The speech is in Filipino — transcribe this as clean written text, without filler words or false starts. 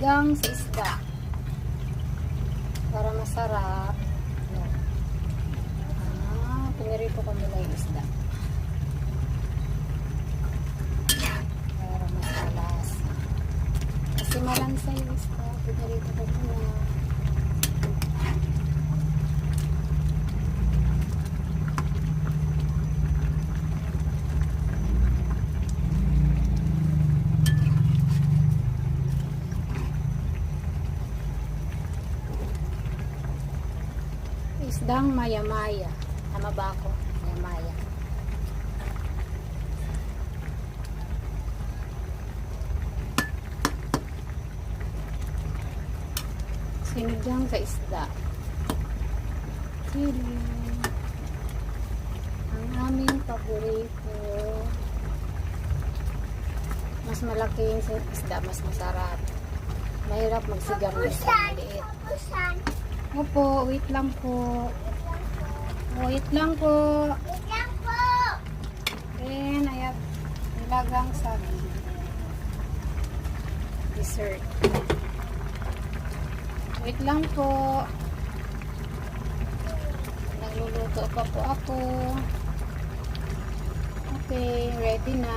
Sinigang sa isda. Para masarap. Yan. Pinirito ko nila yung isda. Para masalas. Kasi malansa yung isda. Pinirito ko muna. Isdang maya-maya. Tama ba ako? Maya-maya. Sinigang sa isda. Sili. Ang aming paborito. Mas malaki yung isda, mas masarap. Mahirap magsigang ng isda maliit. Opo, wait lang po. Wait lang po. Then, I have nilagang saging. Dessert. Wait lang po. Nagluluto pa po ako. Okay, ready na.